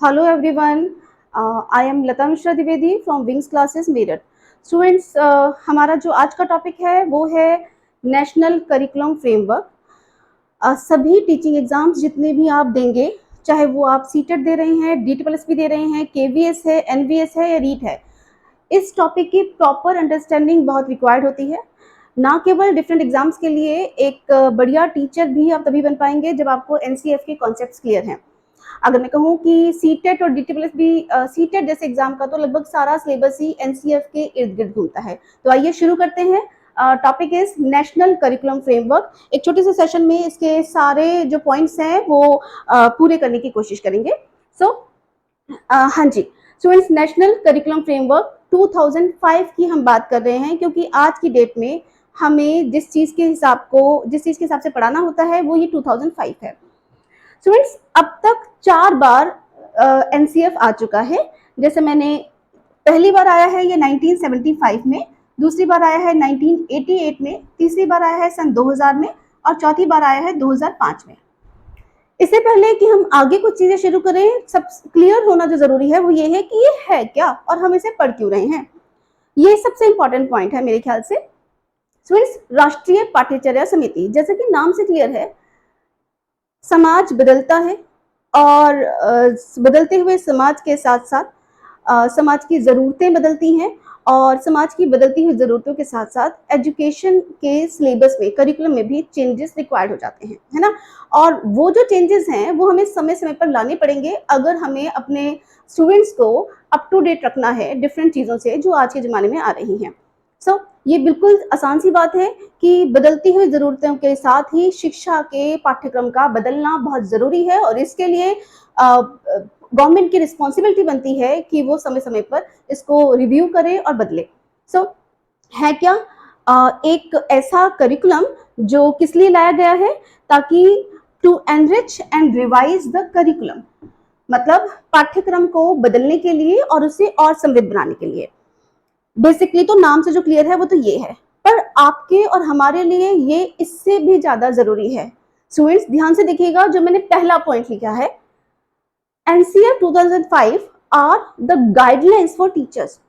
Hello everyone, I am Lata Mishra Dwivedi from Wings Classes Meerut. Students हमारा जो आज का टॉपिक है वो है नेशनल करिकुलम फ्रेमवर्क। सभी टीचिंग एग्जाम्स जितने भी आप देंगे, चाहे वो आप सीटेट दे रहे हैं, DTPLSP दे रहे हैं, KVS है, NVS है या रीट है, इस टॉपिक की प्रॉपर अंडरस्टैंडिंग बहुत रिक्वायर्ड होती है। ना केवल डिफरेंट एग्जाम्स के लिए एक बढ़िया टीचर भी आप तभी बन पाएंगे जब आपको NCF के कॉन्सेप्ट्स क्लियर हैं। अगर मैं कहूँ कि सीटेट और DTPLS भी सीटेट जैसे एग्जाम का तो लगभग सारा सिलेबस ही NCF के इर्द गिर्द घूमता है। तो आइए शुरू करते हैं। Topic is national curriculum framework. एक छोटे से सेशन में इसके सारे जो पॉइंट्स हैं वो पूरे करने की कोशिश करेंगे। हाँ जी स्टूडेंट्स, नेशनल करिकुलम फ्रेमवर्क 2005 की हम बात कर रहे हैं, क्योंकि आज की डेट में हमें जिस चीज के हिसाब से पढ़ाना होता है वो ये 2005 है। स्टूडेंट्स, अब तक 4 बार NCF आ चुका है। जैसे मैंने पहली बार आया है ये 1975 में, दूसरी बार आया है 1988 में, तीसरी बार आया है सन 2000 में और चौथी बार आया है 2005 में। इससे पहले कि हम आगे कुछ चीजें शुरू करें, सब क्लियर होना जो जरूरी है वो ये है कि ये है क्या और हम इसे पढ़ क्यों रहे हैं। ये सबसे इंपॉर्टेंट पॉइंट है मेरे ख्याल से। स्टूडेंट्स, राष्ट्रीय पाठ्यचर्या समिति, जैसे कि नाम से क्लियर है, समाज बदलता है और बदलते हुए समाज के साथ साथ समाज की ज़रूरतें बदलती हैं और समाज की बदलती हुई ज़रूरतों के साथ साथ एजुकेशन के सिलेबस में, करिकुलम में भी चेंजेस रिक्वायर्ड हो जाते हैं, है ना। और वो जो चेंजेस हैं वो हमें समय समय पर लाने पड़ेंगे अगर हमें अपने स्टूडेंट्स को अप टू डेट रखना है डिफरेंट चीज़ों से जो आज के ज़माने में आ रही हैं। ये बिल्कुल आसान सी बात है कि बदलती हुई ज़रूरतों के साथ ही शिक्षा के पाठ्यक्रम का बदलना बहुत ज़रूरी है और इसके लिए गवर्नमेंट की रिस्पॉन्सिबिलिटी बनती है कि वो समय समय पर इसको रिव्यू करे और बदले। है क्या एक ऐसा करिकुलम जो किस लिए लाया गया है, ताकि to enrich and revise the curriculum, मतलब पाठ्यक्रम को बदलने के लिए और उसे और समृद्ध बनाने के लिए। बेसिकली तो नाम से जो क्लियर है वो तो ये है, पर आपके और हमारे लिए ये इससे भी ज्यादा जरूरी है। स्टूडेंट्स ध्यान से देखिएगा, जो मैंने पहला पॉइंट लिखा है, NCF 2005 are the guidelines for teachers.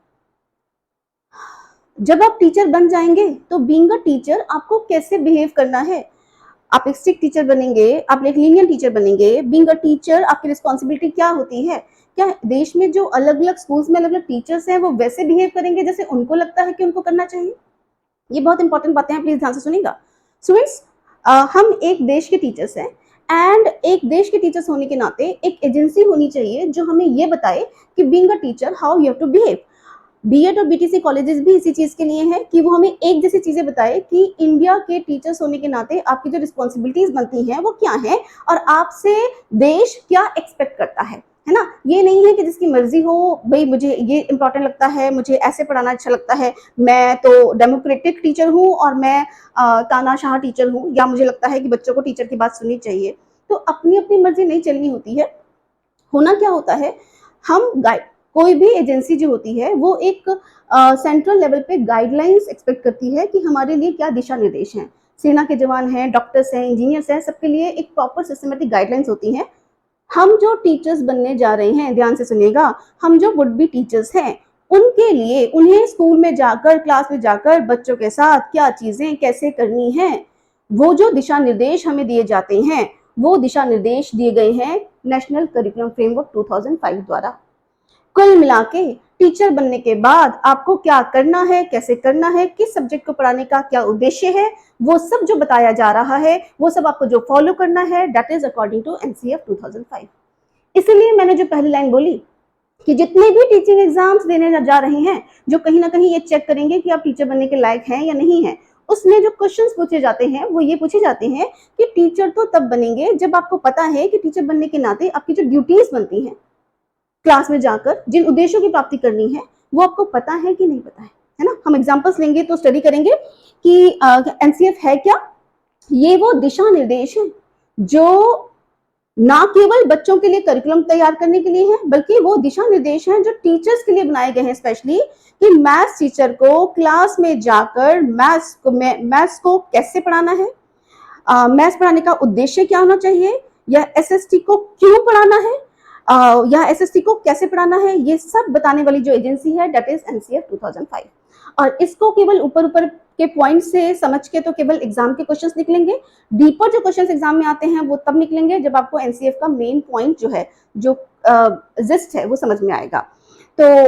जब आप टीचर बन जाएंगे तो बीइंग अ टीचर आपको कैसे बिहेव करना है। आप एक स्ट्रिक्ट टीचर बनेंगे, आप एक लीनियंट टीचर बनेंगे। बीइंग अ टीचर आपकी रिस्पॉन्सिबिलिटी क्या होती है? क्या देश में जो अलग अलग स्कूल्स में अलग अलग टीचर्स हैं वो वैसे बिहेव करेंगे जैसे उनको लगता है कि उनको करना चाहिए? ये बहुत इंपॉर्टेंट बातें हैं, प्लीज ध्यान से सुनिएगा। स्टूडेंट्स, हम एक देश के टीचर्स हैं एंड एक देश के टीचर्स होने के नाते एक एजेंसी होनी चाहिए जो हमें ये बताए कि being a teacher how you have to behave. BEd और BTC कॉलेजेस भी इसी चीज के लिए हैं कि वो हमें एक जैसी चीजें बताए कि इंडिया के टीचर्स होने के नाते आपकी जो रिस्पॉन्सिबिलिटीज बनती हैं वो क्या है और आपसे देश क्या एक्सपेक्ट करता है ना। ये नहीं है कि जिसकी मर्जी हो, भाई मुझे ये इंपॉर्टेंट लगता है, मुझे ऐसे पढ़ाना अच्छा लगता है, मैं तो डेमोक्रेटिक टीचर हूँ और मैं तानाशाह टीचर हूँ, या मुझे लगता है कि बच्चों को टीचर की बात सुननी चाहिए। तो अपनी अपनी मर्जी नहीं चलनी होती है। होना क्या होता है, हम गाइड, कोई भी एजेंसी जो होती है वो एक सेंट्रल लेवल पे गाइडलाइंस एक्सपेक्ट करती है कि हमारे लिए क्या दिशा निर्देश हैं। सेना के जवान हैं, डॉक्टर्स हैं, इंजीनियर्स हैं, सबके लिए एक प्रॉपर सिस्टमेटिक गाइडलाइंस होती हैं। हम जो टीचर्स बनने जा रहे हैं, ध्यान से सुनिएगा, हम जो वुड बी टीचर्स हैं उनके लिए उन्हें स्कूल में जाकर, क्लास में जाकर बच्चों के साथ क्या चीजें कैसे करनी है, वो जो दिशा निर्देश हमें दिए जाते हैं वो दिशा निर्देश दिए गए हैं नेशनल करिकुलम फ्रेमवर्क 2005 द्वारा। कुल मिला के टीचर बनने के बाद आपको क्या करना है, कैसे करना है, किस सब्जेक्ट को पढ़ाने का क्या उद्देश्य है, वो सब जो बताया जा रहा है वो सब आपको जो फॉलो करना है, that is according to NCF 2005। इसलिए मैंने जो पहली लाइन बोली कि जितने भी टीचिंग एग्जाम्स देने जा रहे हैं जो कहीं ना कहीं ये चेक करेंगे कि आप टीचर बनने के लायक हैं या नहीं है, उसमें जो क्वेश्चंस पूछे जाते हैं वो ये पूछे जाते हैं कि टीचर तो तब बनेंगे जब आपको पता है कि टीचर बनने के नाते आपकी जो ड्यूटीज बनती हैं क्लास में जाकर, जिन उद्देश्यों की प्राप्ति करनी है, वो आपको पता है कि नहीं पता है ना। हम एग्जांपल्स लेंगे तो स्टडी करेंगे कि NCF है क्या। ये वो दिशा निर्देश है जो ना केवल बच्चों के लिए करिकुलम तैयार करने के लिए है, बल्कि वो दिशा निर्देश हैं जो टीचर्स के लिए बनाए गए हैं स्पेशली, कि मैथ्स टीचर को क्लास में जाकर मैथ्स को कैसे पढ़ाना है, मैथ्स पढ़ाने का उद्देश्य क्या होना चाहिए, या SST को क्यों पढ़ाना है, या एसएसटी को कैसे पढ़ाना है, ये सब बताने वाली जो एजेंसी है दैट इज एनसीएफ 2005। और इसको केवल ऊपर ऊपर के पॉइंट से समझ के तो केवल एग्जाम के क्वेश्चंस निकलेंगे, डीपर जो क्वेश्चंस एग्जाम में आते हैं वो तब निकलेंगे जब आपको एनसीएफ का मेन पॉइंट जो है, जो जिस्ट है, वो समझ में आएगा। तो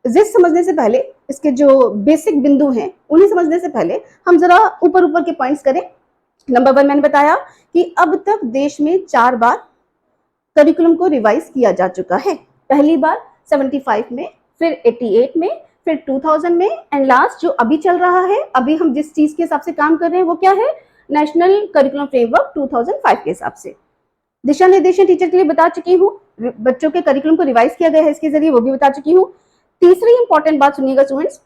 जिस्ट समझने से पहले, इसके जो बेसिक बिंदु हैं उन्हें समझने से पहले हम जरा ऊपर ऊपर के पॉइंट्स करें। नंबर 1 मैंने बताया कि अब तक देश में 4 बार करिकुलम को रिवाइज किया जा चुका है। पहली बार 75 में, फिर 88 में, फिर 2000 में, एंड लास्ट जो अभी चल रहा है, अभी हम जिस चीज के हिसाब से काम कर रहे हैं वो क्या है, नेशनल करिकुलम फ्रेमवर्क 2005 के हिसाब से। दिशा निर्देशन टीचर के लिए बता चुकी हूँ, बच्चों के करिकुलम को रिवाइज किया गया है इसके जरिए, वो भी बता चुकी हूँ। तीसरी इंपॉर्टेंट बात सुनिएगा स्टूडेंट्स,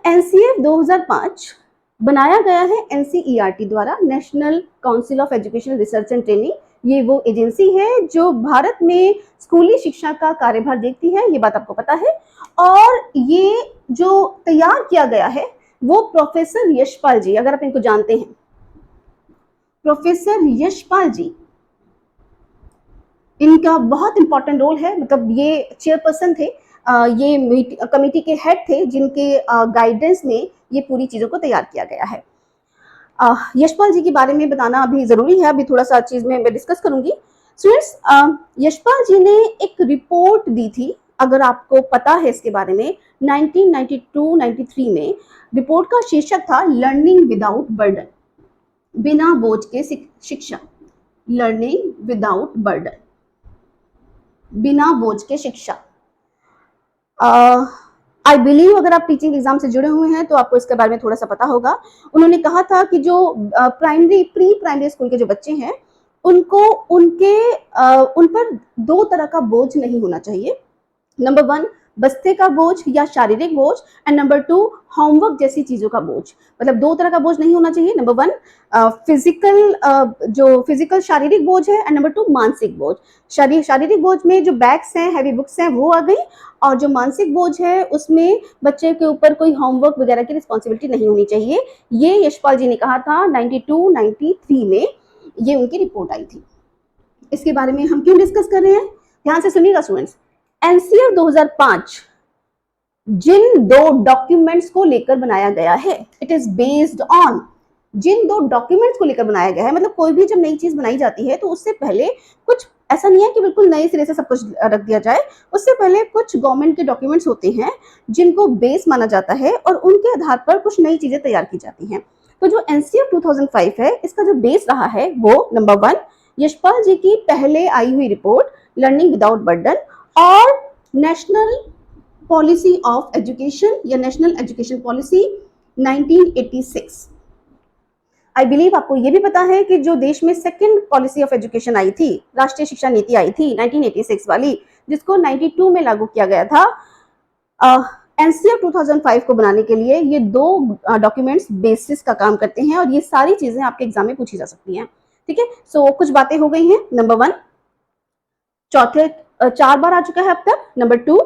एनसीएफ 2005 बनाया गया है एनसीईआरटी द्वारा, national council of education research and training. ये वो एजेंसी है जो भारत में स्कूली शिक्षा का कार्यभार देखती है, ये बात आपको पता है। और ये जो तैयार किया गया है वो प्रोफेसर यशपाल जी, अगर आप इनको जानते हैं, प्रोफेसर यशपाल जी, इनका बहुत इंपॉर्टेंट रोल है। मतलब ये चेयरपर्सन थे, ये कमेटी के हेड थे जिनके गाइडेंस में ये पूरी चीजों को तैयार किया गया है। यशपाल जी के बारे में बताना अभी जरूरी है, अभी थोड़ा सा चीज में मैं डिस्कस करूंगी। स्टूडेंट्स, यशपाल जी ने एक रिपोर्ट दी थी, अगर आपको पता है इसके बारे में, 1992-93 में। रिपोर्ट का शीर्षक था लर्निंग विदाउट बर्डन, बिना बोझ के शिक्षा। लर्निंग विदाउट बर्डन, बिना बोझ के शिक्षा। आई बिलीव अगर आप टीचिंग एग्जाम से जुड़े हुए हैं तो आपको इसके बारे में थोड़ा सा पता होगा। उन्होंने कहा था कि जो प्री प्राइमरी स्कूल के जो बच्चे हैं उनको उन पर 2 तरह का बोझ नहीं होना चाहिए। नंबर 1 बस्ते का बोझ या शारीरिक बोझ, एंड नंबर 2 होमवर्क जैसी चीजों का बोझ। मतलब 2 तरह का बोझ नहीं होना चाहिए। नंबर 1 फिजिकल शारीरिक बोझ है, एंड नंबर 2 मानसिक बोझ। शारीरिक बोझ में जो बैग्स हैं, हैवी बुक्स हैं, वो आ गई, और जो मानसिक बोझ है उसमें बच्चे के ऊपर कोई होमवर्क वगैरह की रिस्पॉन्सिबिलिटी नहीं होनी चाहिए। ये यशपाल जी ने कहा था 92-93 में, ये उनकी रिपोर्ट आई थी। इसके बारे में हम क्यों डिस्कस कर रहे हैं, ध्यान से सुनिएगा स्टूडेंट्स। एनसीएफ 2005 जिन 2 डॉक्यूमेंट्स को लेकर बनाया गया है, इट इज बेस्ड ऑन, जिन 2 डॉक्यूमेंट्स को लेकर बनाया गया है, मतलब कोई भी जब नई चीज बनाई जाती है तो उससे पहले कुछ, ऐसा नहीं है कि बिल्कुल नए सिरे से सब कुछ रख दिया जाए, उससे पहले कुछ गवर्नमेंट के डॉक्यूमेंट्स होते हैं जिनको बेस माना जाता है और उनके आधार पर कुछ नई चीजें तैयार की जाती हैं। तो जो एनसीएफ 2005 है, इसका जो बेस रहा है वो नंबर 1 यशपाल जी की पहले आई हुई रिपोर्ट लर्निंग विदाउट बर्डन, और नेशनल पॉलिसी ऑफ एजुकेशन या national education policy 1986। I believe आपको ये भी पता है कि जो देश में second policy of education I थी, राष्ट्रीय शिक्षा नीति आई थी 1986 वाली, जिसको 92 में लागू किया गया था, एनसीएफ 2005 को बनाने के लिए ये 2 डॉक्यूमेंट्स बेसिस का काम करते हैं, और ये सारी चीजें आपके एग्जाम में पूछी जा सकती हैं। ठीक है, सो कुछ बातें हो गई हैं। नंबर 1 चौथे 4 बार आ चुका है अब तक। नंबर 2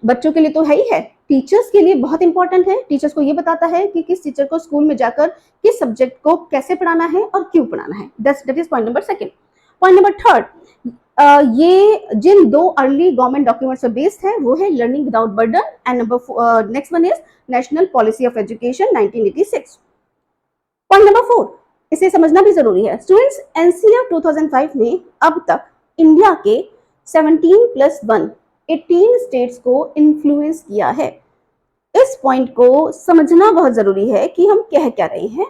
बच्चों के लिए तो है ही है, टीचर्स के लिए बहुत इंपॉर्टेंट है। टीचर्स को ये बताता है कि किस टीचर को स्कूल में जाकर किस सब्जेक्ट को कैसे पढ़ाना है और क्यों पढ़ाना है। That is point number 2। Point number 3, ये जिन 2 अर्ली गवर्नमेंट डॉक्यूमेंट्स पर बेस्ड है वो है learning without burden, and number next one is national policy of education 1986। Point number 4, इसे समझना भी जरूरी है स्टूडेंट्स, एनसीएफ 2005 ने अब तक इंडिया के 17+1 18 स्टेट्स को इन्फ्लुएंस किया है। इस पॉइंट को समझना बहुत जरूरी है कि हम कह क्या रहे हैं।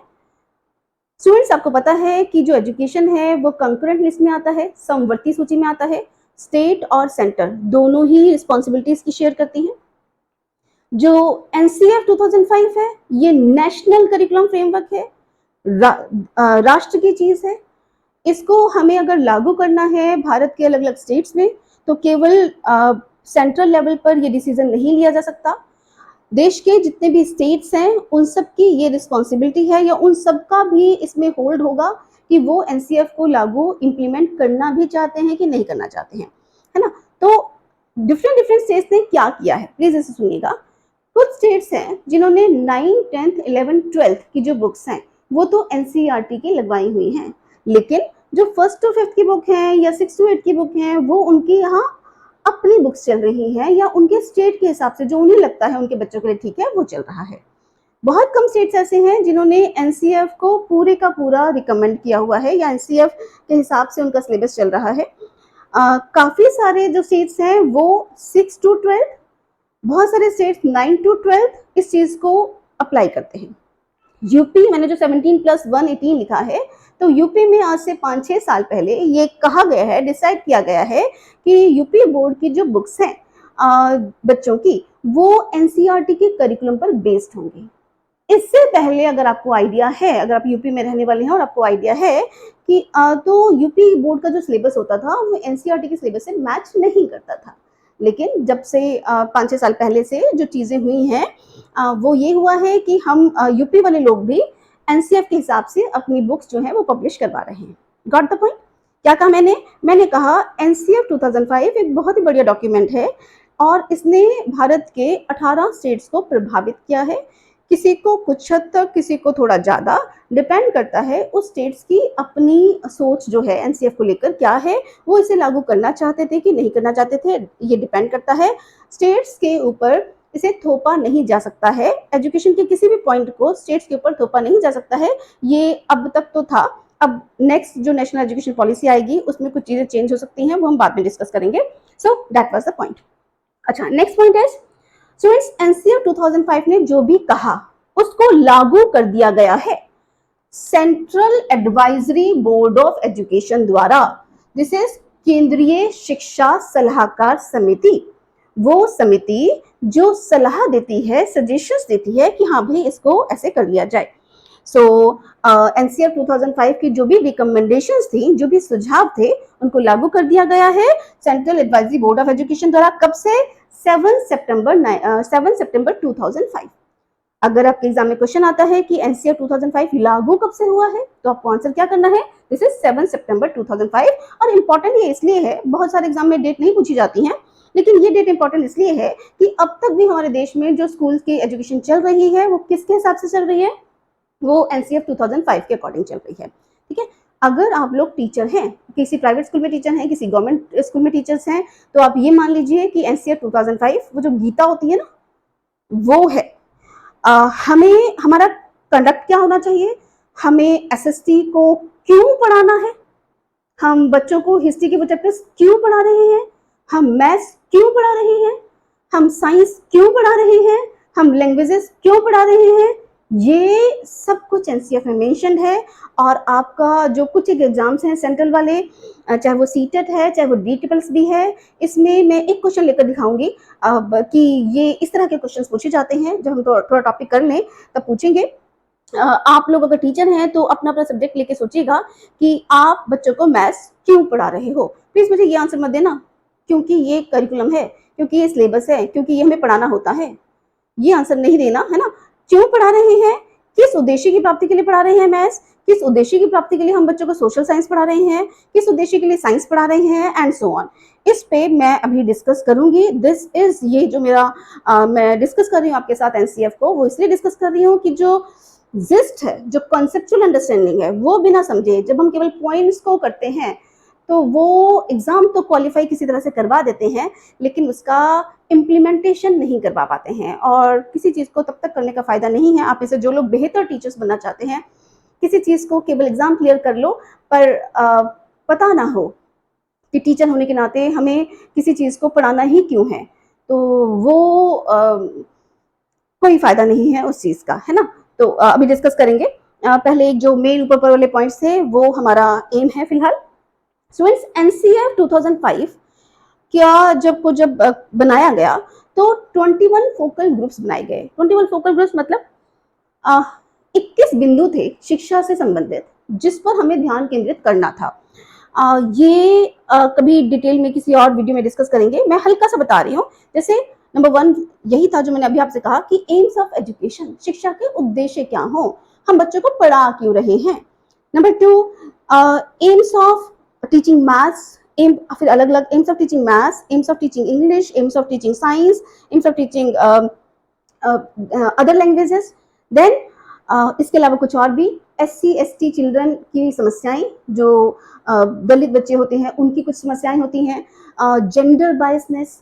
स्टूडेंट्स, आपको पता है कि जो एजुकेशन है वो कंकरेंट लिस्ट में आता है, समवर्ती सूची में आता है। स्टेट और सेंटर दोनों ही रिस्पॉन्सिबिलिटीज की शेयर करती हैं। जो एनसीएफ 2005 है ये नेशनल करिकुलम फ्रेमवर्क है, राष्ट्र की चीज है। इसको हमें अगर लागू करना है भारत के अलग अलग स्टेट्स में तो केवल सेंट्रल लेवल पर ये डिसीजन नहीं लिया जा सकता। देश के जितने भी स्टेट्स हैं उन सब की ये रिस्पॉन्सिबिलिटी है, या उन सब का भी इसमें होल्ड होगा कि वो एनसीएफ को लागू इंप्लीमेंट करना भी चाहते हैं कि नहीं करना चाहते हैं, है ना। तो डिफरेंट स्टेट्स ने क्या किया है, प्लीज इसे सुनिएगा। कुछ स्टेट्स हैं जिन्होंने 9th 10th 11th 12th की जो बुक्स हैं वो तो एनसीईआरटी की लगवाई हुई हैं, लेकिन जो 1st to 5th की बुक हैं या 6 to 8 की बुक हैं वो उनकी यहाँ अपनी बुक्स चल रही हैं या उनके स्टेट के हिसाब से जो उन्हें लगता है उनके बच्चों के लिए ठीक है वो चल रहा है। बहुत कम स्टेट्स ऐसे हैं जिन्होंने एनसीएफ को पूरे का पूरा रिकमेंड किया हुआ है या एनसीएफ के हिसाब से उनका सिलेबस चल रहा है। काफ़ी सारे जो स्टेट्स हैं वो 6 to 12, बहुत सारे स्टेट्स 9 to 12 इस चीज़ को अप्लाई करते हैं। यूपी, मैंने जो 17+1 18 लिखा है, तो यूपी में आज से 5-6 साल पहले ये कहा गया है, डिसाइड किया गया है कि यूपी बोर्ड की जो बुक्स हैं बच्चों की, वो एनसीईआरटी के करिकुलम पर बेस्ड होंगी। इससे पहले अगर आपको आइडिया है, अगर आप यूपी में रहने वाले हैं और आपको आइडिया है कि तो यूपी बोर्ड का जो सिलेबस होता था वो एनसीईआरटी के सिलेबस से मैच नहीं करता था। लेकिन जब से 5-6 साल पहले से जो चीज़ें हुई हैं वो ये हुआ है कि हम यूपी वाले लोग भी एनसीएफ के हिसाब से अपनी बुक्स जो है वो पब्लिश करवा रहे हैं। Got the point? क्या कहा मैंने कहा एनसीएफ 2005 एक बहुत ही बढ़िया डॉक्यूमेंट है और इसने भारत के 18 स्टेट्स को प्रभावित किया है। किसी को कुछ हद तक, किसी को थोड़ा ज़्यादा, डिपेंड करता है उस स्टेट्स की अपनी सोच जो है एनसीएफ को लेकर क्या है, वो इसे लागू करना चाहते थे कि नहीं करना चाहते थे, ये डिपेंड करता है। स्टेट्स के ऊपर इसे थोपा नहीं जा सकता है, एजुकेशन के किसी भी पॉइंट को स्टेट्स के ऊपर थोपा नहीं जा सकता है। ये अब तक तो था, अब नेक्स्ट जो नेशनल एजुकेशन पॉलिसी आएगी उसमें कुछ चीज़ें चेंज हो सकती हैं, वो हम बाद में डिस्कस करेंगे। So that was the point. अच्छा, नेक्स्ट पॉइंट है स्टूडेंट्स, एनसीएफ 2005 ने जो भी कहा उसको लागू कर दिया गया है central advisory board of education द्वारा। दिस इज केंद्रीय शिक्षा सलाहकार समिति, वो समिति जो सलाह देती है, सजेशंस देती है कि हाँ भाई इसको ऐसे कर लिया जाए। सो एनसीएफ 2005 की जो भी रिकमेंडेशंस थी, जो भी सुझाव थे, उनको लागू कर दिया गया है central advisory board of education द्वारा। कब से? 7 सितंबर 2005। अगर आपके एग्जाम में क्वेश्चन आता है कि एनसीएफ 2005 लागू कब से हुआ है, तो आपको आंसर क्या करना है? दिस इज 7 सितंबर 2005। और इम्पोर्टेंट ये इसलिए है, बहुत सारे एग्जाम में डेट नहीं पूछी जाती हैं, लेकिन ये डेट इंपॉर्टेंट इसलिए है कि अब तक भी हमारे देश में जो स्कूल की एजुकेशन चल रही है वो किसके हिसाब से चल रही है? वो एनसीएफ 2005 के अकॉर्डिंग चल रही है। ठीक है, अगर आप लोग टीचर हैं, किसी प्राइवेट स्कूल में टीचर हैं, किसी गवर्नमेंट स्कूल में टीचर्स हैं, तो आप ये मान लीजिए कि एनसीएफ 2005 वो जो गीता होती है ना, वो है। हमें हमारा कंडक्ट क्या होना चाहिए? हमें एसएसटी को क्यों पढ़ाना है? हम बच्चों को हिस्ट्री के वो चैप्टर्स क्यों पढ़ा रहे हैं? हम मैथ्स क्यों पढ़ा रहे हैं? हम साइंस क्यों पढ़ा रहे हैं? हम लैंग्वेजेस क्यों पढ़ा रहे हैं? ये सब कुछ एनसीएफ में मेंशन्ड है। और आपका जो कुछ एक एग्जाम्स हैं सेंट्रल वाले, चाहे वो सीटेट है, चाहे वो DSSB है, इसमें मैं एक क्वेश्चन लेकर दिखाऊंगी कि ये इस तरह के क्वेश्चंस पूछे जाते हैं। जब हम थोड़ा टॉपिक कर लें तब पूछेंगे। आप लोग अगर टीचर हैं तो अपना अपना सब्जेक्ट लेके सोचिएगा कि आप बच्चों को मैथ्स क्यों पढ़ा रहे हो। प्लीज मुझे ये आंसर मत देना क्योंकि ये करिकुलम है, क्योंकि ये सिलेबस है, क्योंकि ये हमें पढ़ाना होता है। ये आंसर नहीं देना है ना। क्यों पढ़ा रहे हैं? किस उद्देश्य की प्राप्ति के लिए पढ़ा रहे हैं मैथ्स? किस उद्देश्य की प्राप्ति के लिए हम बच्चों को सोशल साइंस पढ़ा रहे हैं? किस उद्देश्य के लिए साइंस पढ़ा रहे हैं? And so on. इस पे मैं अभी डिस्कस करूंगी। दिस इज, ये जो मेरा मैं डिस्कस कर रही हूँ आपके साथ एनसीएफ को, वो इसलिए डिस्कस कर रही हूँ कि जो जिस्ट है, जो कॉन्सेप्चुअल अंडरस्टैंडिंग है, वो बिना समझे जब हम केवल पॉइंट्स को करते हैं तो वो एग्जाम तो क्वालिफाई किसी तरह से करवा देते हैं, लेकिन उसका इम्प्लीमेंटेशन नहीं करवा पाते हैं। और किसी चीज़ को तब तक करने का फ़ायदा नहीं है। आप इसे, जो लोग बेहतर टीचर्स बनना चाहते हैं, किसी चीज़ को केवल एग्ज़ाम क्लियर कर लो पर पता ना हो कि टीचर होने के नाते हमें किसी चीज़ को पढ़ाना ही क्यों है, तो वो कोई फ़ायदा नहीं है उस चीज़ का, है ना। तो अभी डिस्कस करेंगे। पहले एक जो मेन ऊपर वाले पॉइंट्स थे वो हमारा एम है फिलहाल। स्टूडेंट्स, एनसीएफ 2005 क्या जब बनाया गया तो 21 फोकल ग्रुप्स बनाए गए। 21 फोकल ग्रुप्स मतलब 21 बिंदु थे शिक्षा से संबंधित जिस पर हमें ध्यान केंद्रित करना था। ये कभी डिटेल में किसी और वीडियो में डिस्कस करेंगे। मैं हल्का सा बता रही हूँ। जैसे नंबर 1 यही था जो मैंने अभी आपसे कहा कि एम्स ऑफ एजुकेशन, शिक्षा के उद्देश्य क्या हो, हम बच्चों को पढ़ा क्यों रहे हैं। Number 2 aims of teaching maths, फिर अलग अलग aims of teaching maths, aims of teaching English, aims of teaching science, aims of teaching other languages. Then इसके अलावा कुछ और भी SC ST चिल्ड्रन की समस्याएं, जो दलित बच्चे होते हैं उनकी कुछ समस्याएं होती हैं, gender biasness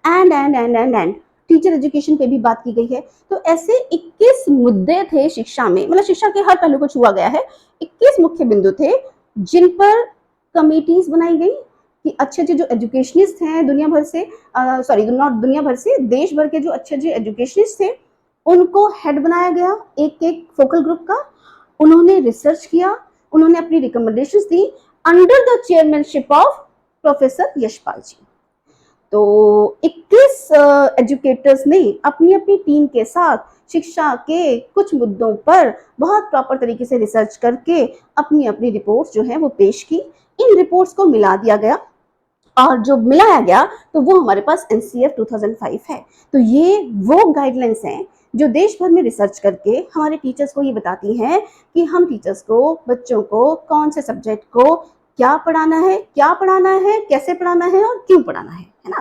and teacher education पे भी बात की गई है। तो ऐसे 21 मुद्दे थे शिक्षा में, मतलब शिक्षा के हर पहलू को छुआ गया है। 21 मुख्य बिंदु थे जिन पर कमेटीज बनाई गई कि अच्छे अच्छे जो एजुकेशनिस्ट हैं दुनिया भर से, सॉरी नॉट दुनिया भर से, देश भर के जो अच्छे अच्छे एजुकेशनिस्ट थे उनको हेड बनाया गया एक एक फोकल ग्रुप का। उन्होंने रिसर्च किया, उन्होंने अपनी रिकमेंडेशंस दी under the chairmanship of professor Yashpal ji. तो 21 एजुकेटर्स ने अपनी अपनी टीम के साथ शिक्षा के कुछ मुद्दों पर बहुत प्रॉपर तरीके से रिसर्च करके अपनी अपनी रिपोर्ट्स जो है वो पेश की। इन रिपोर्ट्स को मिला दिया गया और जो मिलाया गया तो वो हमारे पास NCF 2005 है। तो ये वो गाइडलाइंस हैं जो देश भर में रिसर्च करके हमारे टीचर्स को ये बताती हैं कि हम टीचर्स को, बच्चों को कौन से सब्जेक्ट को क्या पढ़ाना है, कैसे पढ़ाना है और क्यों पढ़ाना है ना।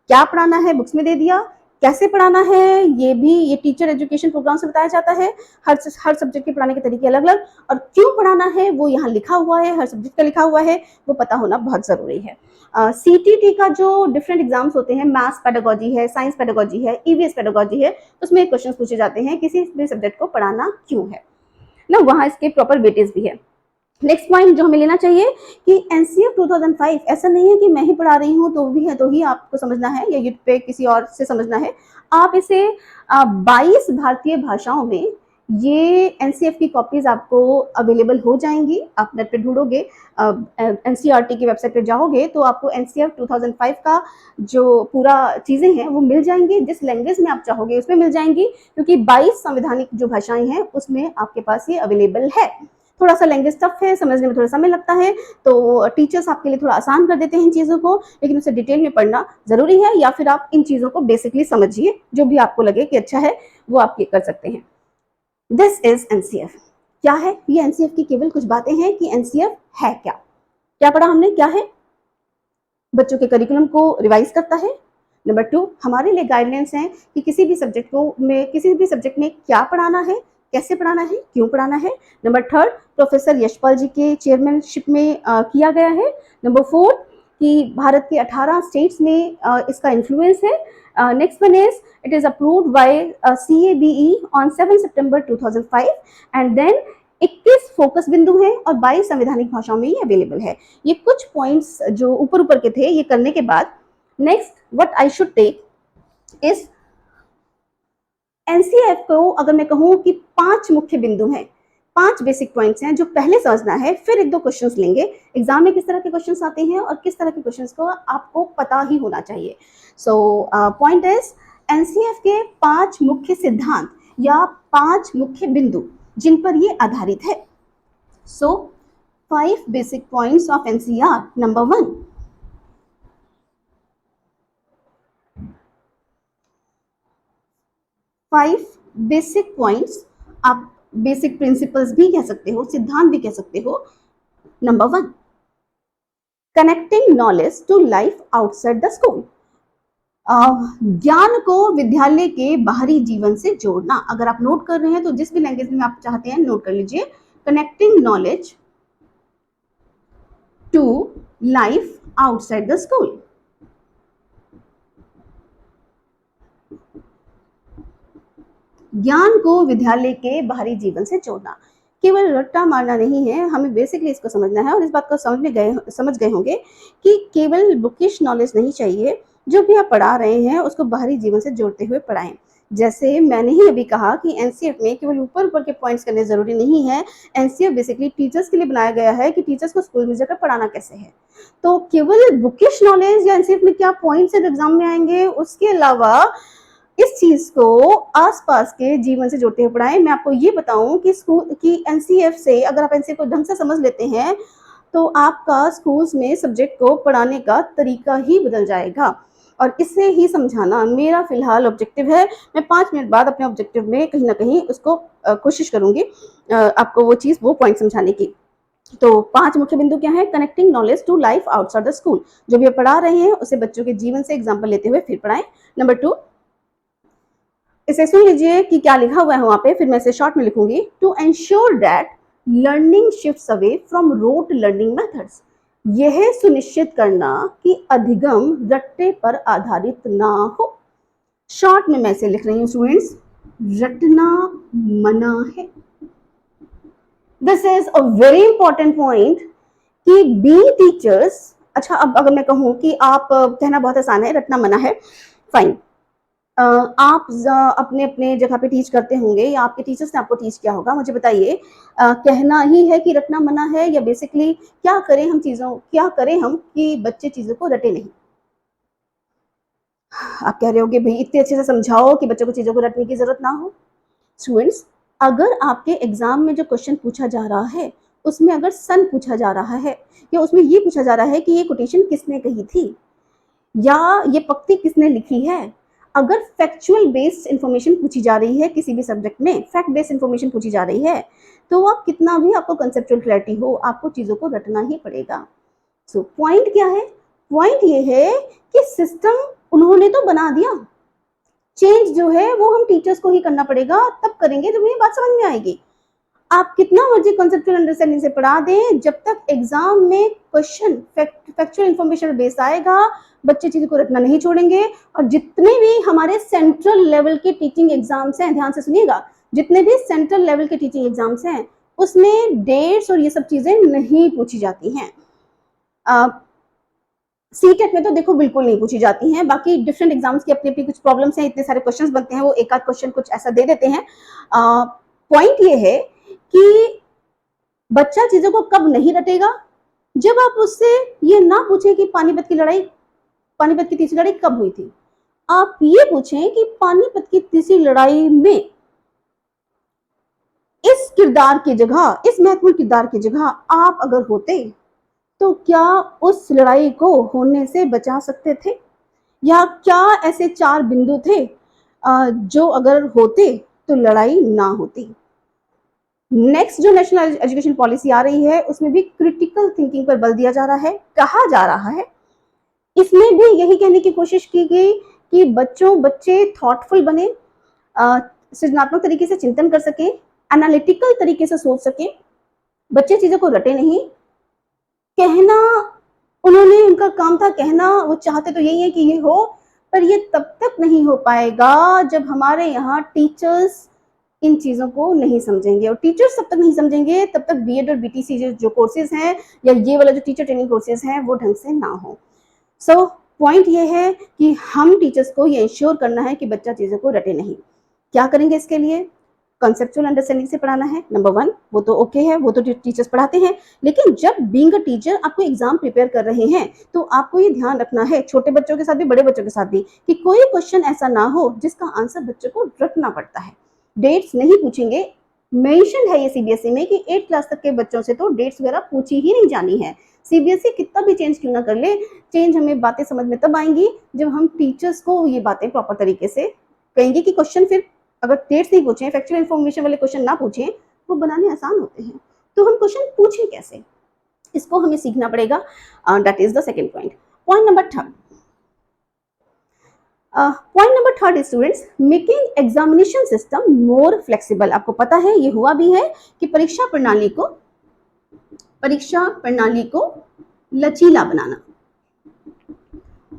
क्या पढ़ाना है बुक्स में दे दिया, कैसे पढ़ाना है ये टीचर एजुकेशन प्रोग्राम से बताया जाता है। हर सब्जेक्ट के पढ़ाने के तरीके अलग अलग, और क्यों पढ़ाना है वो यहाँ लिखा हुआ है, हर सब्जेक्ट का लिखा हुआ है, वो पता होना बहुत जरूरी है। CTT का जो डिफरेंट एग्जाम्स होते हैं, मैथ्स पेडागोजी है, साइंस पेडागोजी है, EVS पेडागोजी है, उसमें क्वेश्चन पूछे जाते हैं किसी भी सब्जेक्ट को पढ़ाना क्यों है ना, वहाँ इसके प्रॉपर वेटेज भी है। नेक्स्ट पॉइंट जो हमें लेना चाहिए कि NCF 2005 ऐसा नहीं है कि मैं ही पढ़ा रही हूँ तो भी है तो ही आपको समझना है या यूट्यूब पे किसी और से समझना है। आप इसे 22 भारतीय भाषाओं में ये NCF की कॉपीज आपको अवेलेबल हो जाएंगी। आप नेट पे ढूंढोगे, NCERT की वेबसाइट पे जाओगे तो आपको NCF 2005 का जो पूरा चीज़ें हैं वो मिल जाएंगी। जिस लैंग्वेज में आप चाहोगे उसमें मिल जाएंगी, क्योंकि 22 संवैधानिक जो भाषाएं हैं उसमें आपके पास ये अवेलेबल है। थोड़ा सा लैंग्वेज टफ है, समझने में थोड़ा समय लगता है, तो टीचर्स आपके लिए थोड़ा आसान कर देते हैं इन चीज़ों को, लेकिन उसे डिटेल में पढ़ना जरूरी है। या फिर आप इन चीज़ों को बेसिकली समझिए, जो भी आपको लगे कि अच्छा है वो आप ये कर सकते हैं। This is NCF। क्या है ये NCF की केवल कुछ बातें हैं कि NCF है क्या। क्या पढ़ा हमने, क्या है, बच्चों के करिकुलम को रिवाइज करता है। नंबर 2, हमारे लिए गाइडलाइंस हैं कि किसी भी सब्जेक्ट में क्या पढ़ाना है, कैसे पढ़ाना है, क्यों पढ़ाना है। नंबर 3, प्रोफेसर यशपाल जी के चेयरमैनशिप में किया गया है। नंबर 4, कि भारत के 18 स्टेट्स में इसका इन्फ्लुएंस है। Next one is it is approved by CABE on 7 सितंबर 2005 एंड देन 21 फोकस बिंदु हैं और 22 संवैधानिक भाषाओं में ये अवेलेबल है। ये कुछ पॉइंट्स जो ऊपर के थे, ये करने के बाद next what I should take is NCF को अगर मैं कहूं कि 5 मुख्य बिंदु हैं, 5 बेसिक पॉइंट्स हैं जो पहले समझना है, फिर 1-2 क्वेश्चंस लेंगे। एग्जाम में किस तरह के क्वेश्चंस आते हैं और किस तरह के क्वेश्चंस को आपको पता ही होना चाहिए। सो पॉइंट इज NCF के 5 मुख्य सिद्धांत या 5 मुख्य बिंदु जिन पर ये आधारित है। So 5 basic points of NCR। Number 1, five basic points, आप बेसिक प्रिंसिपल्स भी कह सकते हो, सिद्धांत भी कह सकते हो। Number 1, connecting knowledge to life outside the school. ज्ञान को विद्यालय के बाहरी जीवन से जोड़ना। अगर आप नोट कर रहे हैं तो जिस भी लैंग्वेज में आप चाहते हैं नोट कर लीजिए। Connecting knowledge to life outside the school. ज्ञान को विद्यालय के बाहरी जीवन से जोड़ना, केवल रट्टा मारना नहीं है, हमें बेसिकली इसको समझना है। और इस बात को समझ गए होंगे कि केवल बुकिश नॉलेज नहीं चाहिए, जो भी आप पढ़ा रहे हैं उसको बाहरी जीवन से जोड़ते हुए पढ़ाएं। जैसे मैंने ही अभी कहा कि NCF में केवल ऊपर के पॉइंट्स करने जरूरी नहीं है। NCF बेसिकली टीचर्स के लिए बनाया गया है कि टीचर्स को स्कूल में जाकर पढ़ाना कैसे है। तो केवल बुकिश नॉलेज या NCF में क्या पॉइंट्स एग्जाम में आएंगे, उसके अलावा इस चीज को आसपास के जीवन से जोड़ते हुए पढ़ाएं। मैं आपको ये बताऊं कि स्कूल की NCF से, अगर आप NCF को ढंग से समझ लेते हैं तो आपका स्कूल्स में सब्जेक्ट को पढ़ाने का तरीका ही बदल जाएगा। और इसे ही समझाना मेरा फिलहाल ऑब्जेक्टिव है। मैं 5 मिनट बाद अपने ऑब्जेक्टिव में कहीं ना कहीं उसको कोशिश करूंगी आपको वो पॉइंट समझाने की। तो 5 मुख्य बिंदु क्या है? Connecting knowledge to life outside the school. जो भी पढ़ा रहे हैं उसे बच्चों के जीवन से एग्जाम्पल लेते हुए फिर पढ़ाएं। नंबर 2, इसे सुन लीजिए कि क्या लिखा हुआ है वहां पे, फिर मैं इसे शॉर्ट में लिखूंगी। To ensure that learning shifts away from rote learning methods. यह सुनिश्चित करना कि अधिगम रट्टे पर आधारित ना हो। शॉर्ट में मैं इसे लिख रही हूँ स्टूडेंट्स, रटना मना है। This is a very important point कि बी टीचर्स। अच्छा, अब अगर मैं कहूँ कि आप कहना बहुत आसान है, रटना मना है, फाइन। आप अपने अपने जगह पे टीच करते होंगे या आपके टीचर्स ने आपको टीच किया होगा, मुझे बताइए कहना ही है कि रटना मना है, या बेसिकली क्या करें हम कि बच्चे चीजों को रटे नहीं। आप कह रहे होगे भाई इतने अच्छे से समझाओ कि बच्चों को चीजों को रटने की जरूरत ना हो। स्टूडेंट्स, अगर आपके एग्जाम में जो क्वेश्चन पूछा जा रहा है उसमें अगर सन पूछा जा रहा है, या उसमें ये पूछा जा रहा है कि ये कोटेशन किसने कही थी या ये पंक्ति किसने लिखी है, अगर फैक्चुअल बेस्ड इंफॉर्मेशन पूछी जा रही है, किसी भी सब्जेक्ट में फैक्ट बेस्ड इंफॉर्मेशन पूछी जा रही है, तो आप कितना भी आपको कंसेप्चुअल क्लैरिटी हो, आपको चीजों को रटना ही पड़ेगा। सो पॉइंट क्या है? पॉइंट ये है कि सिस्टम उन्होंने तो बना दिया, चेंज जो है वो हम टीचर्स को ही करना पड़ेगा, तब करेंगे जब ये बात समझ में आएगी। आप कितना मर्जी कॉन्सेप्चुअल अंडरस्टैंडिंग से पढ़ा दें, जब तक एग्जाम में क्वेश्चन फैक्चुअल इंफॉर्मेशन बेस आएगा, बच्चे चीजों को रटना नहीं छोड़ेंगे। और जितने भी हमारे सेंट्रल लेवल के टीचिंग एग्जाम्स हैं, ध्यान से सुनिएगा, जितने भी सेंट्रल लेवल के टीचिंग एग्जाम्स हैं उसमें डेट्स और ये सब चीजें नहीं पूछी जाती हैं। सीटेट में तो देखो बिल्कुल नहीं पूछी जाती हैं। बाकी डिफरेंट एग्जाम्स की अपनी अपनी कुछ प्रॉब्लम्स हैं, इतने सारे क्वेश्चंस बनते हैं, वो एक आध क्वेश्चन कुछ ऐसा दे देते हैं। पॉइंट ये है कि बच्चा चीजों को कब नहीं रटेगा, जब आप उससे ये ना पूछें कि पानीपत की तीसरी लड़ाई कब हुई थी। आप ये पूछें कि पानीपत की तीसरी लड़ाई में इस किरदार की जगह, इस महत्वपूर्ण किरदार की जगह आप अगर होते तो क्या उस लड़ाई को होने से बचा सकते थे, या क्या ऐसे 4 बिंदु थे जो अगर होते तो लड़ाई ना होती। नेक्स्ट जो नेशनल एजुकेशन पॉलिसी आ रही है उसमें भी क्रिटिकल थिंकिंग पर बल दिया जा रहा है, कहा जा रहा है। इसमें भी यही कहने की कोशिश की गई कि बच्चे थॉटफुल बने, सृजनात्मक तरीके से चिंतन कर सके, एनालिटिकल तरीके से सोच सके, बच्चे चीजों को रटे नहीं। कहना उन्होंने, उनका काम था कहना, वो चाहते तो यही है कि ये हो, पर ये तब तक नहीं हो पाएगा जब हमारे यहाँ टीचर्स इन चीजों को नहीं समझेंगे। और टीचर्स तब तक नहीं समझेंगे तब तक बीएड और बीटीसी जो कोर्सेज हैं या ये वाला जो टीचर ट्रेनिंग कोर्सेज हैं वो ढंग से ना हो। सो पॉइंट ये है कि हम टीचर्स को ये इंश्योर करना है कि बच्चा चीजों को रटे नहीं। क्या करेंगे इसके लिए? कंसेप्चुअल अंडरस्टैंडिंग से पढ़ाना है, नंबर 1, वो तो ओके है, वो तो टीचर्स पढ़ाते हैं। लेकिन जब बीइंग अ टीचर आपको एग्जाम प्रिपेयर कर रहे हैं तो आपको ये ध्यान रखना है, छोटे बच्चों के साथ भी बड़े बच्चों के साथ भी, कि कोई क्वेश्चन ऐसा ना हो जिसका आंसर बच्चों को रटना पड़ता है। डेट्स नहीं पूछेंगे, मेंशन है ये सीबीएसई में कि 8 क्लास तक के बच्चों से तो डेट्स वगैरह पूछी ही नहीं जानी है। सीबीएसई कितना भी चेंज क्यों ना कर ले, चेंज हमें बातें समझ में तब आएंगी जब हम टीचर्स को ये बातें प्रॉपर तरीके से कहेंगे कि क्वेश्चन फिर अगर डेट्स नहीं पूछे, फैक्चुअल इन्फॉर्मेशन वाले क्वेश्चन ना पूछे, वो बनाने आसान होते हैं। तो हम क्वेश्चन पूछें कैसे, इसको हमें सीखना पड़ेगा। That is the second point. Point number third, is students, making examination system more flexible. आपको पता है ये हुआ भी है कि परीक्षा प्रणाली को लचीला बनाना,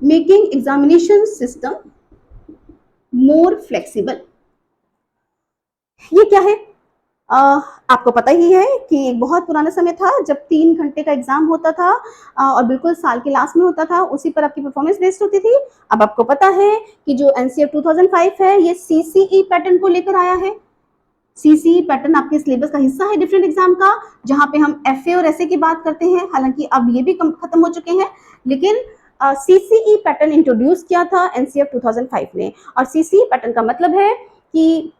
making examination system more flexible. ये क्या है? आपको पता ही है कि एक बहुत पुराना समय था जब 3 घंटे का एग्जाम होता था और बिल्कुल साल के लास्ट में होता था, उसी पर आपकी परफॉर्मेंस बेस्ड होती थी। अब आपको पता है कि जो एनसीईआरटी 2005 है ये सीसीई पैटर्न को लेकर आया है। सीसीई पैटर्न आपके सिलेबस का हिस्सा है डिफरेंट एग्जाम का, जहां पे हम एफए और एसए की बात करते हैं। हालांकि अब ये भी खत्म हो चुके हैं, लेकिन सीसीई पैटर्न इंट्रोड्यूस किया था एनसीईआरटी 2005 ने। और सीसीई पैटर्न का मतलब है कि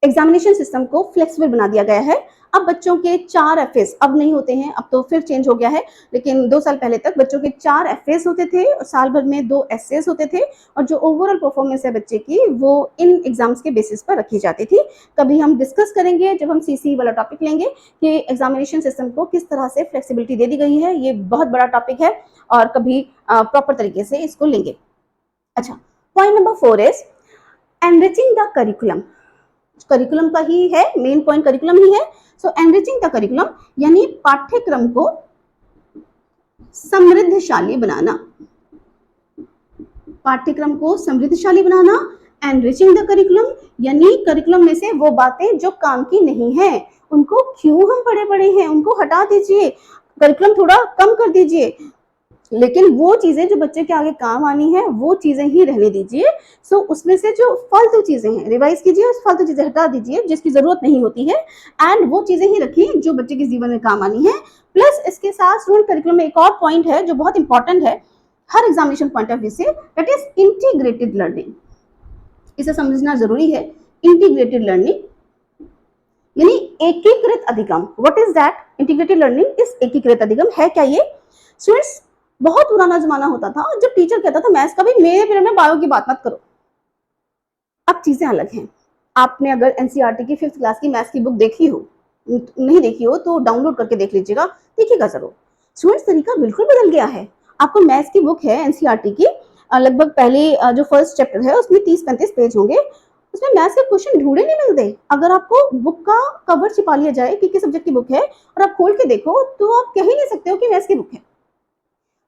एग्जामिनेशन सिस्टम को फ्लेक्सिबल बना दिया गया है। अब बच्चों के 4 एफएस अब नहीं होते हैं, अब तो फिर चेंज हो गया है, लेकिन 2 साल पहले तक बच्चों के 4 एफएस होते थे और साल भर में 2 एसएस होते थे। और जो ओवरऑल परफॉर्मेंस है बच्चे की वो इन एग्जाम्स के बेसिस पर रखी जाती थी। कभी हम डिस्कस करेंगे जब हम सीसी वाला टॉपिक लेंगे कि एग्जामिनेशन सिस्टम को किस तरह से फ्लेक्सिबिलिटी दे दी गई है। ये बहुत बड़ा टॉपिक है और कभी प्रॉपर तरीके से इसको लेंगे। अच्छा, point number 4 is enriching the curriculum. Curriculum का ही है, मेन पॉइंट करिकुलम ही है। सो एनरिचिंग द करिकुलम यानी पाठ्यक्रम को समृद्धशाली बनाना, पाठ्यक्रम को समृद्धशाली बनाना। एनरिचिंग द करिकुलम यानी करिकुलम में से वो बातें जो काम की नहीं है उनको क्यों हम पढ़े पढ़े हैं उनको हटा दीजिए, करिकुलम थोड़ा कम कर दीजिए, लेकिन वो चीजें जो बच्चे के आगे काम आनी है वो चीजें ही रहने दीजिए। सो उसमें से जो फालतू चीजें हैं रिवाइज कीजिए, उस फालतू चीजें हटा दीजिए जिसकी जरूरत नहीं होती है, एंड वो चीजें ही रखिए जो बच्चे के जीवन में काम आनी है। प्लस इसके साथ स्टूडेंट करिकुलम में एक और पॉइंट है जो बहुत इंपॉर्टेंट है हर एग्जामिनेशन पॉइंट ऑफ व्यू से, दैट इज इंटीग्रेटेड लर्निंग। इसे समझना जरूरी है। इंटीग्रेटेड लर्निंग यानी एकीकृत अधिगम। What is that? Integrated learning is एकीकृत अधिगम है क्या ये? स्टूडेंट्स, बहुत पुराना जमाना होता था जब टीचर कहता था मैथ्स का भी मेरे पीरियड में बायो की बात मत करो। अब चीजें अलग हैं। आपने अगर एनसीईआरटी की 5th क्लास की मैथ्स की बुक देखी हो, नहीं देखी हो तो डाउनलोड करके देख लीजिएगा, देखिएगा जरूर। स्टूडेंट्स, तरीका बिल्कुल बदल गया है। आपको मैथ्स की बुक है एनसीईआरटी की, लगभग पहले जो फर्स्ट चैप्टर है उसमें 30-35 पेज होंगे, उसमें मैथ्स के क्वेश्चन ढूंढे नहीं मिलते। अगर आपको बुक का कवर छिपा लिया जाए कि किस सब्जेक्ट की बुक है और आप खोल के देखो तो आप कह ही नहीं सकते हो कि मैथ्स की बुक है।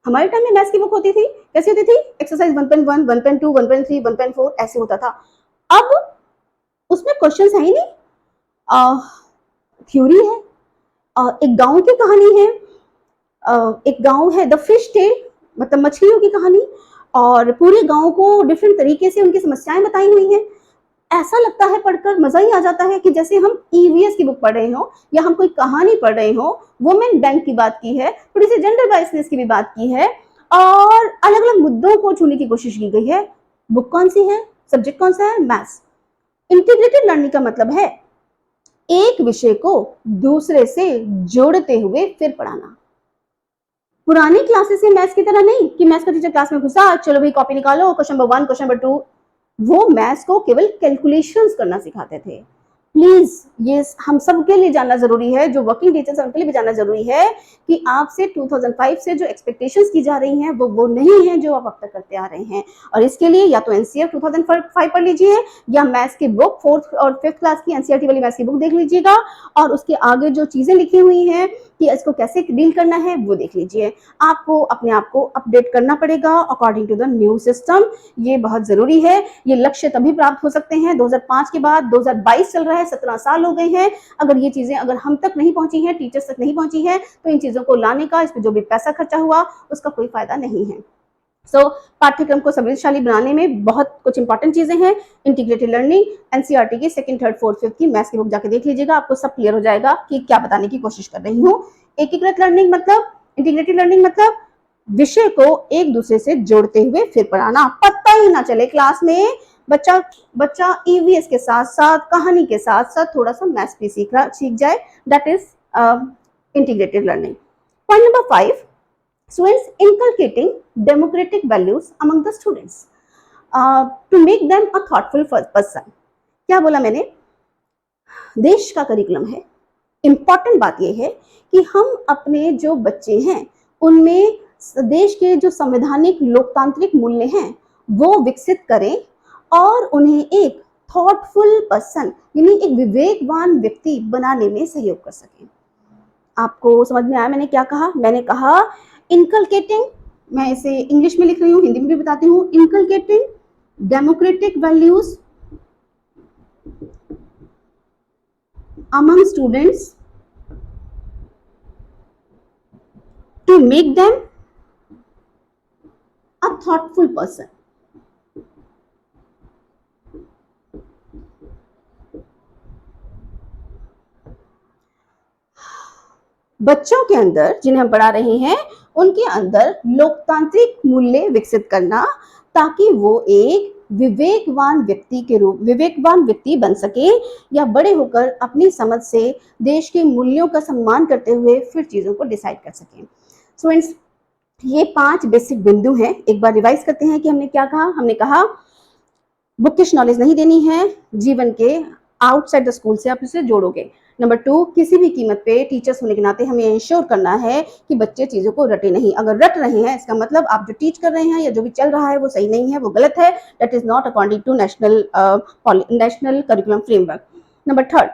हमारे टाइम में मैथ्स की बुक होती थी, कैसी होती थी? एक्सरसाइज 1.1, 1.2, 1.3, 1.4 ऐसे होता था। अब उसमें क्वेश्चंस है ही नहीं, थ्योरी है, एक गांव की कहानी है, एक गांव है द फिश टेल, मतलब मछलियों की कहानी, और पूरे गांव को डिफरेंट तरीके से उनकी समस्याएं बताई हुई हैं। ऐसा लगता है पढ़कर, मजा ही आ जाता है कि जैसे हम ईवीएस की बुक पढ़ रहे हो या हम कोई कहानी पढ़ रहे हो। वुमेन बैंक की बात की है, थोड़ी सी जेंडर बाइसनेस की भी बात की है, और अलग अलग मुद्दों को छूने की कोशिश की गई है। बुक कौन सी है? सब्जेक्ट कौन सा है? मैथ्स। इंटीग्रेटेड लर्निंग का मतलब है एक विषय को दूसरे से जोड़ते हुए फिर पढ़ाना। पुरानी क्लासेस में मैथ्स की तरह नहीं कि मैथ्स का टीचर क्लास में घुसा, चलो भाई कॉपी निकालो, क्वेश्चन नंबर 1, क्वेश्चन नंबर 2, वो मैथ्स को केवल कैलकुलेशंस करना सिखाते थे। प्लीज ये हम सब के लिए जानना जरूरी है, जो वर्किंग टीचर्स हैं उनके लिए भी जानना जरूरी है कि आपसे 2005 से जो एक्सपेक्टेशंस की जा रही हैं वो नहीं है जो आप अब तक करते आ रहे हैं। और इसके लिए या तो एनसीएफ 2005 पढ़ लीजिए या मैथ्स की बुक 4th और 5th क्लास की एनसीईआरटी वाली मैथ्स की बुक देख लीजिएगा, और उसके आगे जो चीजें लिखी हुई हैं कि इसको कैसे डील करना है वो देख लीजिए। आपको अपने आप को अपडेट करना पड़ेगा according to the new system, ये बहुत जरूरी है। ये लक्ष्य तभी प्राप्त हो सकते हैं 2005 के बाद, 2022 चल रहा है, 17 साल हो गए हैं। अगर ये चीजें अगर हम तक नहीं पहुंची हैं, टीचर्स तक नहीं पहुंची हैं, तो इन चीजों को लाने का, इस पर जो भी पैसा खर्चा हुआ उसका कोई फायदा नहीं है। पाठ्यक्रम को समृद्धशाली बनाने में बहुत कुछ इंपॉर्टेंट चीजें हैं। इंटीग्रेटेड लर्निंग एनसीईआरटी की 2nd, 3rd, 4th, 5th की मैथ्स की बुक जाके देख लीजिएगा, आपको सब क्लियर हो जाएगा कि क्या बताने की कोशिश कर रही हूँ। एकीकृत लर्निंग मतलब, इंटीग्रेटेड लर्निंग मतलब विषय को एक दूसरे से जोड़ते हुए फिर पढ़ाना, पता ही ना चले क्लास में बच्चा ईवीएस के साथ साथ, कहानी के साथ साथ थोड़ा सा मैथ्स भी सीख जाए। That is integrated learning. Point number 5, students inculcating democratic values among the students to make them a thoughtful person। क्या बोला मैंने? देश का करिकुलम है। इंपॉर्टेंट बात यह है कि हम अपने जो बच्चे हैं उनमें देश के जो संवैधानिक लोकतांत्रिक मूल्य हैं वो विकसित करें और उन्हें एक थॉटफुल पर्सन यानी एक विवेकवान व्यक्ति बनाने में सहयोग कर सकें। आपको समझ में आया मैंने क्या कहा? मैंने कहा इनकलकेटिंग, मैं इसे इंग्लिश में लिख रही हूँ, हिंदी में भी बताती हूँ, inculcating democratic values among students to make them a thoughtful person। बच्चों के अंदर जिन्हें हम पढ़ा रहे हैं उनके अंदर लोकतांत्रिक मूल्य विकसित करना ताकि वो एक विवेकवान व्यक्ति बन सके या बड़े होकर अपनी समझ से देश के मूल्यों का सम्मान करते हुए फिर चीजों को डिसाइड कर सकें। स्टूडेंट्स, ये 5 बेसिक बिंदु हैं। एक बार रिवाइज करते हैं कि हमने क्या कहा। हमने कहा बुकिश नॉलेज नहीं देनी है, जीवन के आउटसाइड द स्कूल से आप इसे जोड़ोगे। नंबर 2, किसी भी कीमत पे टीचर्स होने के नाते हमें इंश्योर करना है कि बच्चे चीजों को रटे नहीं। अगर रट रहे हैं इसका मतलब आप जो टीच कर रहे हैं या जो भी चल रहा है वो सही नहीं है, वो गलत है, that is not according to national curriculum framework. Number third,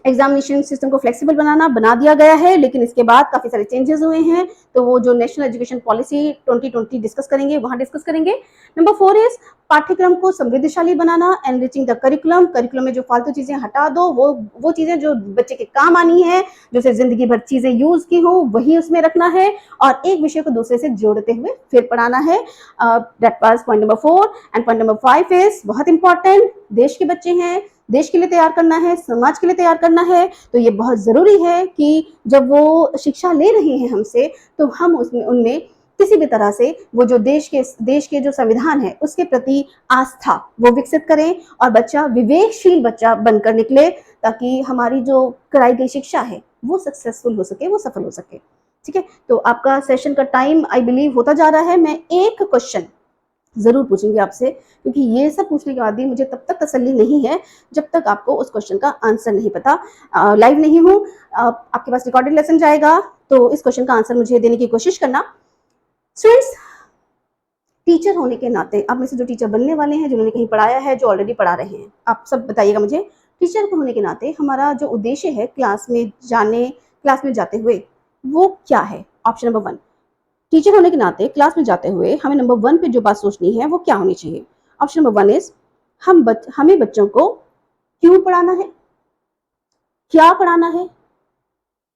examination system को फ्लेक्सिबल बना दिया गया है, लेकिन इसके बाद काफी सारे चेंजेस हुए हैं, तो वो जो नेशनल एजुकेशन पॉलिसी 2020 डिस्कस करेंगे, वहां डिस्कस करेंगे। नंबर फोर इज पाठ्यक्रम को समृद्धशाली बनाना, एनरिचिंग द करिकुलम में जो फालतू चीजें हटा दो, वो चीजें जो बच्चे के काम आनी है, जो से जिंदगी भर चीजें यूज की हो, वही उसमें रखना है, और एक विषय को दूसरे से जोड़ते हुए फिर पढ़ाना है। That was point number 4। And point number 5 is बहुत इंपॉर्टेंट, देश के बच्चे हैं, देश के लिए तैयार करना है, समाज के लिए तैयार करना है, तो ये बहुत जरूरी है कि जब वो शिक्षा ले रहे हैं हमसे, तो हम उसमें उनमें किसी भी तरह से वो जो देश के जो संविधान है उसके प्रति आस्था वो विकसित करें, और बच्चा विवेकशील बच्चा बनकर निकले, ताकि हमारी जो कराई गई शिक्षा है वो सक्सेसफुल हो सके, वो सफल हो सके। ठीक है, तो आपका सेशन का टाइम आई बिलीव होता जा रहा है। मैं एक क्वेश्चन जरूर पूछूंगी आपसे, क्योंकि ये सब पूछने के बाद भी मुझे तब तक तसल्ली नहीं है जब तक आपको उस क्वेश्चन का आंसर नहीं पता। लाइव नहीं हूँ, आपके पास रिकॉर्डेड लेसन जाएगा, तो इस क्वेश्चन का आंसर मुझे देने की कोशिश करना। स्टूडेंट्स, टीचर होने के नाते, आप में से जो टीचर बनने वाले हैं, जिन्होंने कहीं पढ़ाया है, जो ऑलरेडी पढ़ा रहे हैं, आप सब बताइएगा मुझे, टीचर होने के नाते हमारा जो उद्देश्य है क्लास में जाते हुए, वो क्या है? ऑप्शन नंबर 1, टीचर होने के नाते क्लास में जाते हुए हमें नंबर 1 पे जो बात सोचनी है वो क्या होनी चाहिए? ऑप्शन नंबर 1 इज हमें बच्चों को क्यों पढ़ाना है, क्या पढ़ाना है,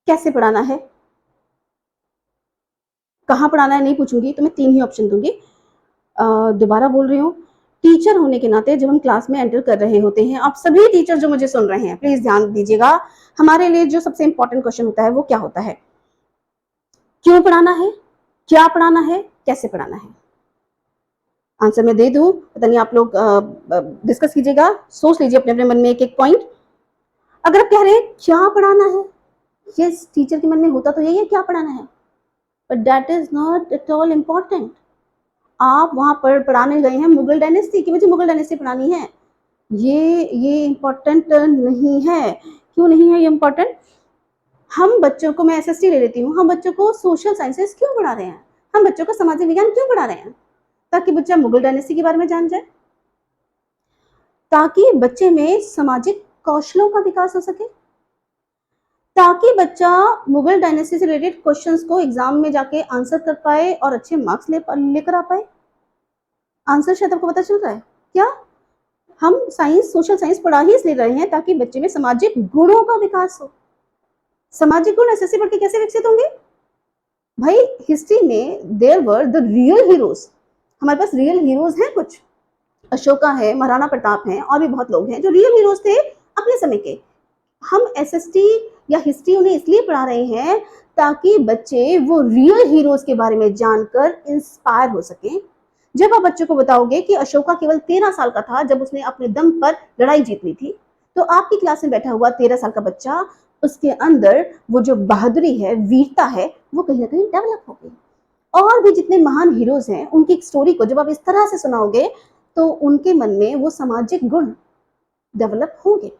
कैसे पढ़ाना है, कहाँ पढ़ाना है नहीं पूछूंगी, तो मैं 3 ही ऑप्शन दूंगी। दोबारा बोल रही हूँ, टीचर होने के नाते जब हम क्लास में एंटर कर रहे होते हैं, आप सभी टीचर जो मुझे सुन रहे हैं प्लीज ध्यान दीजिएगा, हमारे लिए जो सबसे इंपॉर्टेंट क्वेश्चन होता है वो क्या होता है? क्यों पढ़ाना है, क्या पढ़ाना है, कैसे पढ़ाना है? आंसर मैं दे दूं, पता नहीं आप लोग डिस्कस कीजिएगा, सोच लीजिए अपने अपने मन में एक एक पॉइंट। अगर आप कह रहे हैं क्या पढ़ाना है, यस, टीचर के मन में होता तो यही है क्या पढ़ाना है, but that is not at all important. आप वहां पर पढ़ाने गए हैं मुगल डायनेस्टी कि मुझे मुगल डायनेस्टी पढ़ानी है, ये इम्पोर्टेंट नहीं है। क्यों नहीं है ये इम्पोर्टेंट? हम बच्चों को, मैं एसएसटी ले लेती हूँ, हम बच्चों को सोशल साइंसेस क्यों पढ़ा रहे हैं, हम बच्चों को सामाजिक विज्ञान क्यों पढ़ा रहे हैं? ताकि बच्चा मुगल डायनेस्टी के बारे में जान जाए, ताकि बच्चे में सामाजिक कौशलों का विकास हो सके, ताकि बच्चा मुगल डायनेस्टी से रिलेटेड क्वेश्चंस को एग्जाम में जाके आंसर कर पाए और अच्छे मार्क्स लेकर आ पाए। आंसर शायद आपको पता चल रहा है क्या? हम सोशल साइंस पढ़ा ही इसलिए रहे हैं ताकि बच्चे में सामाजिक गुणों का विकास हो। सामाजिक गुण एसएससी पढ़ के कैसे विकसित होंगे भाई? हिस्ट्री में there were the real heroes, हमारे पास रियल हीरोज हैं कुछ, अशोका है, महाराणा प्रताप हैं, और भी बहुत लोग हैं जो रियल हीरोज थे अपने समय के। हम एसएसटी या हिस्ट्री उन्हें इसलिए पढ़ा रहे हैं ताकि बच्चे वो रियल हीरोज के बारे में जानकर इंस्पायर हो सकें। जब आप बच्चों को बताओगे कि अशोका केवल 13 साल का था जब उसने अपने दम पर लड़ाई जीत ली थी, तो आपकी क्लास में बैठा हुआ 13 साल का बच्चा, उसके अंदर वो जो बहादुरी है, वीरता है, वो कहीं ना कहीं डेवलप होगी। और भी जितने महान हीरोज हैं उनकी स्टोरी को जब आप इस तरह से सुनाओगे तो उनके मन में वो सामाजिक गुण डेवलप होंगे।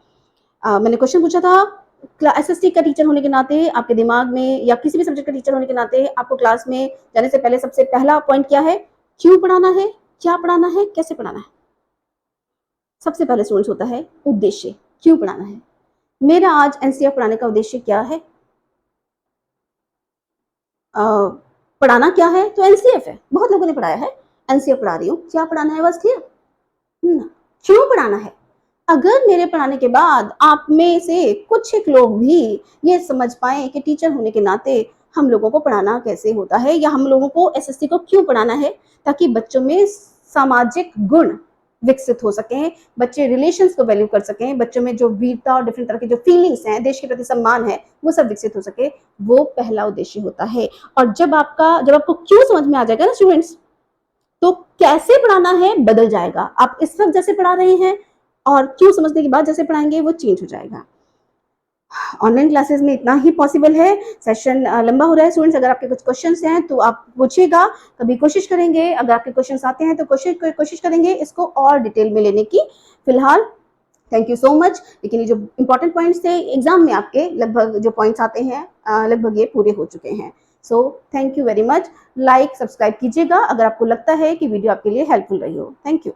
मैंने क्वेश्चन पूछा था, एसएसटी का टीचर होने के नाते आपके दिमाग में, या किसी भी सब्जेक्ट का टीचर होने के नाते आपको क्लास में जाने से पहले सबसे पहला पॉइंट क्या है? क्यों पढ़ाना है, क्या पढ़ाना है, कैसे पढ़ाना है। सबसे पहले स्टूडेंट्स होता है उद्देश्य, क्यों पढ़ाना है। मेरा आज एनसीएफ पढ़ाने का उद्देश्य क्या है? पढ़ाना क्या है? तो एनसीएफ है, बहुत लोगों ने पढ़ाया है, एनसीएफ पढ़ा रही हूँ, क्या पढ़ाना है बस क्लियर। क्यों पढ़ाना है? अगर मेरे पढ़ाने के बाद आप में से कुछ एक लोग भी ये समझ पाए कि टीचर होने के नाते हम लोगों को पढ़ाना कैसे होता है, या हम लोगों को एसएसटी को क्यों पढ़ाना है, ताकि बच्चों में सामाजिक गुण विकसित हो सकें, बच्चे रिलेशंस को वैल्यू कर सकें, बच्चों में जो वीरता और डिफरेंट तरह की जो फीलिंग्स हैं, देश के प्रति सम्मान है, वो सब विकसित हो सके, वो पहला उद्देश्य होता है। और जब आपको क्यों समझ में आ जाएगा ना स्टूडेंट्स, तो कैसे पढ़ाना है बदल जाएगा। आप इस वक्त जैसे पढ़ा रहे हैं और क्यों समझने के बाद जैसे पढ़ाएंगे वो चेंज हो जाएगा। ऑनलाइन क्लासेस में इतना ही पॉसिबल है, सेशन लंबा हो रहा है स्टूडेंट्स। अगर आपके कुछ क्वेश्चंस हैं तो आप पूछिएगा, कभी कोशिश करेंगे, अगर आपके क्वेश्चंस आते हैं तो कोशिश करेंगे इसको और डिटेल में लेने की। फिलहाल थैंक यू सो मच। लेकिन ये जो इंपॉर्टेंट पॉइंट्स थे एग्जाम में आपके, लगभग जो पॉइंट्स आते हैं लगभग ये पूरे हो चुके हैं। So thank you very much. Like subscribe कीजिएगा अगर आपको लगता है कि वीडियो आपके लिए हेल्पफुल रही हो। Thank you.